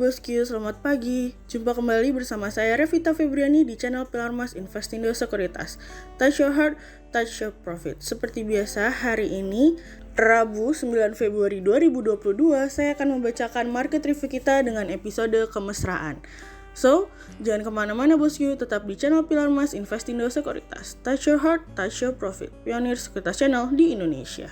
Bosku, selamat pagi. Jumpa kembali bersama saya Revita Febriani di channel Pilar Mas Investindo Sekuritas. Touch your heart, touch your profit. Seperti biasa, hari ini Rabu 9 Februari 2022, saya akan membacakan market review kita dengan episode kemesraan. So, jangan kemana-mana bosku, tetap di channel Pilar Mas Investindo Sekuritas. Touch your heart, touch your profit. Pionir Sekuritas Channel di Indonesia.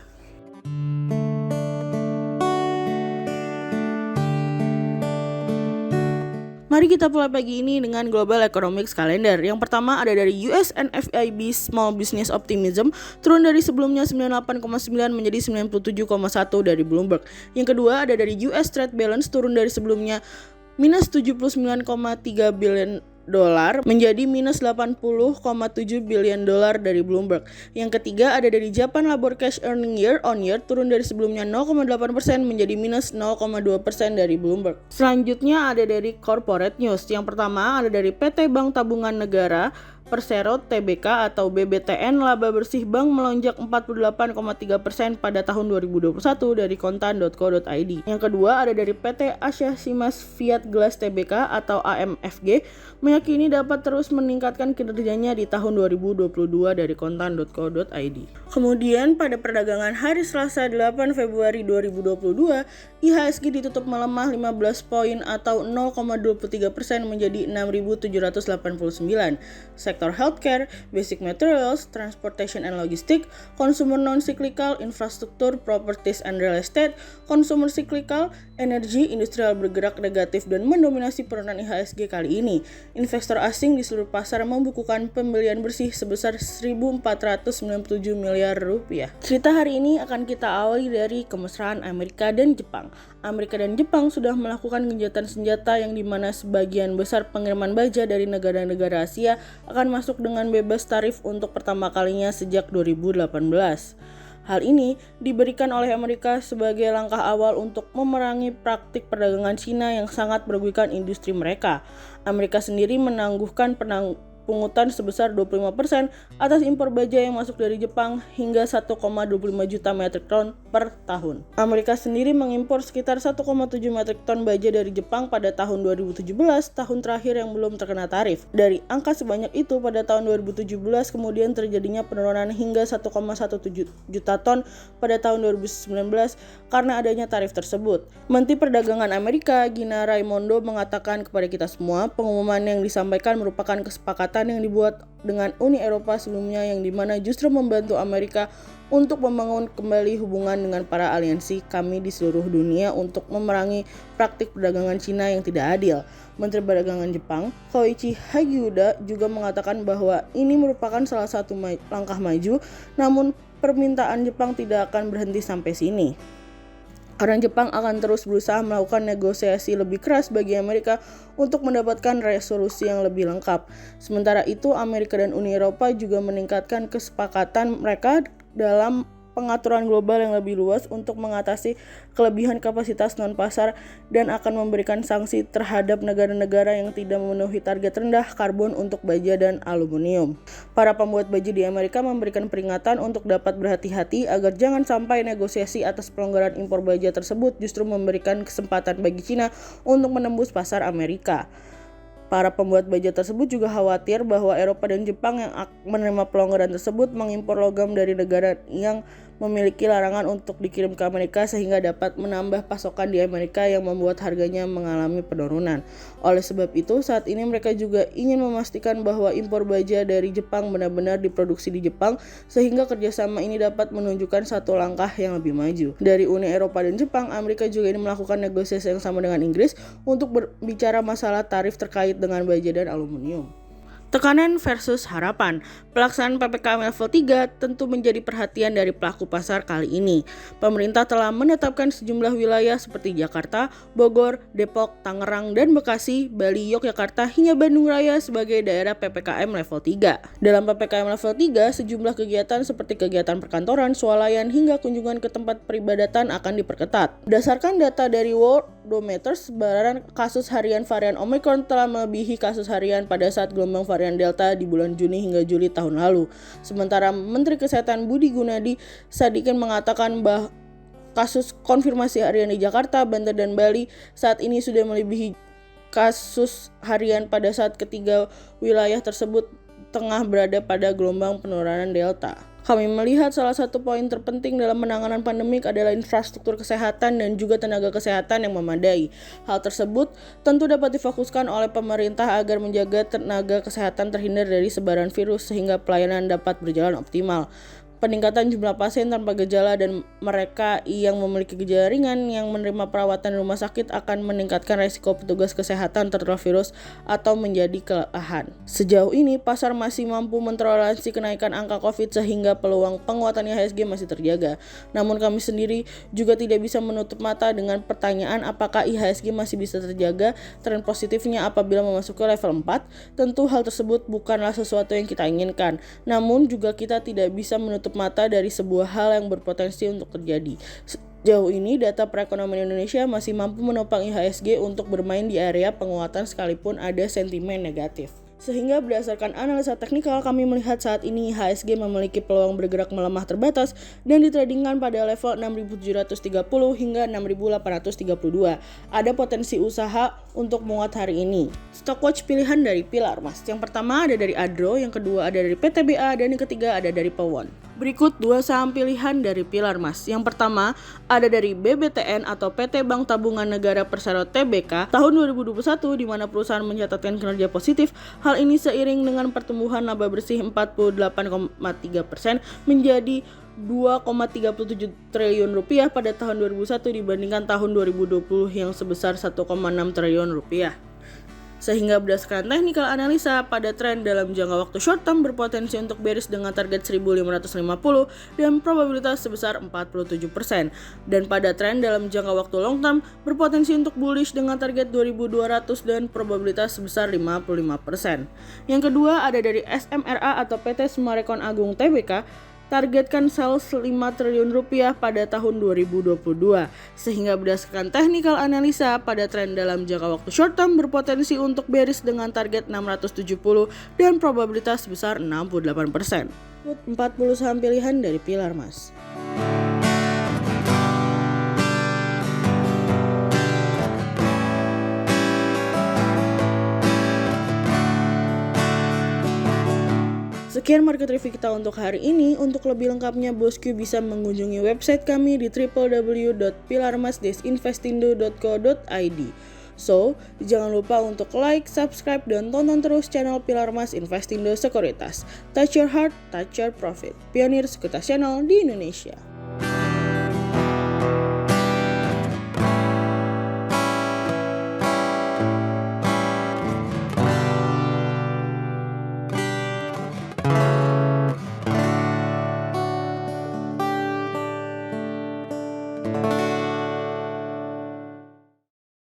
Mari kita mulai pagi ini dengan Global Economics Calendar. Yang pertama ada dari US NFIB Small Business Optimism, turun dari sebelumnya 98,9 menjadi 97,1 dari Bloomberg. Yang kedua ada dari US Trade Balance, turun dari sebelumnya minus 79,3 billion dolar menjadi minus 80,7 billion dolar dari Bloomberg. Yang ketiga ada dari Japan Labor Cash Earning Year on Year, turun dari sebelumnya 0,8% menjadi minus 0,2% dari Bloomberg. Selanjutnya ada dari Corporate News. Yang pertama ada dari PT Bank Tabungan Negara Persero Tbk atau BBTN, laba bersih bank melonjak 48,3% pada tahun 2021 dari kontan.co.id. Yang kedua ada dari PT Asia Simas Fiat Glass Tbk atau AMFG, meyakini dapat terus meningkatkan kinerjanya di tahun 2022 dari kontan.co.id. Kemudian pada perdagangan hari Selasa 8 Februari 2022, IHSG ditutup melemah 15 poin atau 0,23% menjadi 6.789. Sektor healthcare, basic materials, transportation and logistic, consumer non-cyclical, infrastruktur, properties and real estate, consumer cyclical, energi, industrial bergerak negatif dan mendominasi penurunan IHSG kali ini. Investor asing di seluruh pasar membukukan pembelian bersih sebesar 1.497 miliar rupiah. Cerita hari ini akan kita awali dari kemesraan Amerika dan Jepang. Amerika dan Jepang sudah melakukan gencatan senjata yang dimana sebagian besar pengiriman baja dari negara-negara Asia akan masuk dengan bebas tarif untuk pertama kalinya sejak 2018. Hal ini diberikan oleh Amerika sebagai langkah awal untuk memerangi praktik perdagangan Cina yang sangat merugikan industri mereka. Amerika sendiri menangguhkan pungutan sebesar 25% atas impor baja yang masuk dari Jepang hingga 1,25 juta metrik ton per tahun. Amerika sendiri mengimpor sekitar 1,7 metrik ton baja dari Jepang pada tahun 2017, tahun terakhir yang belum terkena tarif. Dari angka sebanyak itu pada tahun 2017 kemudian terjadinya penurunan hingga 1,17 juta ton pada tahun 2019 karena adanya tarif tersebut. Menteri Perdagangan Amerika Gina Raimondo mengatakan kepada kita semua, pengumuman yang disampaikan merupakan kesepakatan yang dibuat dengan Uni Eropa sebelumnya yang dimana justru membantu Amerika untuk membangun kembali hubungan dengan para aliansi kami di seluruh dunia untuk memerangi praktik perdagangan Cina yang tidak adil. Menteri Perdagangan Jepang Koichi Hagiuda juga mengatakan bahwa ini merupakan salah satu langkah maju, namun permintaan Jepang tidak akan berhenti sampai sini. Karena Jepang akan terus berusaha melakukan negosiasi lebih keras bagi Amerika untuk mendapatkan resolusi yang lebih lengkap. Sementara itu, Amerika dan Uni Eropa juga meningkatkan kesepakatan mereka dalam pengaturan global yang lebih luas untuk mengatasi kelebihan kapasitas non-pasar dan akan memberikan sanksi terhadap negara-negara yang tidak memenuhi target rendah karbon untuk baja dan aluminium. Para pembuat baju di Amerika memberikan peringatan untuk dapat berhati-hati agar jangan sampai negosiasi atas pelonggaran impor baja tersebut justru memberikan kesempatan bagi Cina untuk menembus pasar Amerika. Para pembuat baja tersebut juga khawatir bahwa Eropa dan Jepang yang menerima pelonggaran tersebut mengimpor logam dari negara yang memiliki larangan untuk dikirim ke Amerika sehingga dapat menambah pasokan di Amerika yang membuat harganya mengalami penurunan. Oleh sebab itu, saat ini mereka juga ingin memastikan bahwa impor baja dari Jepang benar-benar diproduksi di Jepang sehingga kerjasama ini dapat menunjukkan satu langkah yang lebih maju. Dari Uni Eropa dan Jepang, Amerika juga ini melakukan negosiasi yang sama dengan Inggris untuk berbicara masalah tarif terkait dengan baja dan aluminium. Tekanan versus harapan. Pelaksanaan PPKM level 3 tentu menjadi perhatian dari pelaku pasar kali ini. Pemerintah telah menetapkan sejumlah wilayah seperti Jakarta, Bogor, Depok, Tangerang, dan Bekasi, Bali, Yogyakarta, hingga Bandung Raya sebagai daerah PPKM level 3. Dalam PPKM level 3, sejumlah kegiatan seperti kegiatan perkantoran, swalayan, hingga kunjungan ke tempat peribadatan akan diperketat. Berdasarkan data dari Worldometer, sebaran kasus harian varian Omicron telah melebihi kasus harian pada saat gelombang varian Delta di bulan Juni hingga Juli tahun lalu. Sementara Menteri Kesehatan Budi Gunadi Sadikin mengatakan kasus konfirmasi harian di Jakarta, Banten, dan Bali saat ini sudah melebihi kasus harian pada saat ketiga wilayah tersebut tengah berada pada gelombang penularan Delta. Kami melihat salah satu poin terpenting dalam penanganan pandemik adalah infrastruktur kesehatan dan juga tenaga kesehatan yang memadai. Hal tersebut tentu dapat difokuskan oleh pemerintah agar menjaga tenaga kesehatan terhindar dari sebaran virus sehingga pelayanan dapat berjalan optimal. Peningkatan jumlah pasien tanpa gejala dan mereka yang memiliki gejala ringan yang menerima perawatan di rumah sakit akan meningkatkan resiko petugas kesehatan tertular virus atau menjadi kelelahan. Sejauh ini, pasar masih mampu mentoleransi kenaikan angka COVID sehingga peluang penguatan IHSG masih terjaga. Namun kami sendiri juga tidak bisa menutup mata dengan pertanyaan apakah IHSG masih bisa terjaga tren positifnya apabila memasuki level 4. Tentu hal tersebut bukanlah sesuatu yang kita inginkan. Namun juga kita tidak bisa menutup mata dari sebuah hal yang berpotensi untuk terjadi. Sejauh ini data perekonomian Indonesia masih mampu menopang IHSG untuk bermain di area penguatan sekalipun ada sentimen negatif. Sehingga berdasarkan analisa teknikal kami melihat saat ini IHSG memiliki peluang bergerak melemah terbatas dan ditradingkan pada level 6.730 hingga 6.832. Ada potensi usaha untuk menguat hari ini. Stock watch pilihan dari Pilar Mas. Yang pertama ada dari Adro, yang kedua ada dari PTBA, dan yang ketiga ada dari Pewon. Berikut dua saham pilihan dari Pilar Mas. Yang pertama ada dari BBTN atau PT Bank Tabungan Negara Persero Tbk tahun 2021 di mana perusahaan mencatatkan kinerja positif. Hal ini seiring dengan pertumbuhan laba bersih 48,3% menjadi 2,37 triliun rupiah pada tahun 2001 dibandingkan tahun 2020 yang sebesar 1,6 triliun rupiah. Sehingga berdasarkan technical analisa pada tren dalam jangka waktu short term berpotensi untuk bearish dengan target 1550 dan probabilitas sebesar 47%. Dan pada tren dalam jangka waktu long term berpotensi untuk bullish dengan target 2200 dan probabilitas sebesar 55%. Yang kedua ada dari SMRA atau PT Summarecon Agung Tbk, targetkan sales 5 triliun rupiah pada tahun 2022. Sehingga berdasarkan technical analisa pada tren dalam jangka waktu short term berpotensi untuk bearish dengan target 670 dan probabilitas sebesar 68%. 40 saham pilihan dari Pilar Mas. Sekian market review kita untuk hari ini. Untuk lebih lengkapnya bosku bisa mengunjungi website kami di www.pilarmas-investindo.co.id. So, jangan lupa untuk like, subscribe, dan tonton terus channel Pilar Mas Investindo Sekuritas. Touch your heart, touch your profit. Pionir Sekuritas Channel di Indonesia.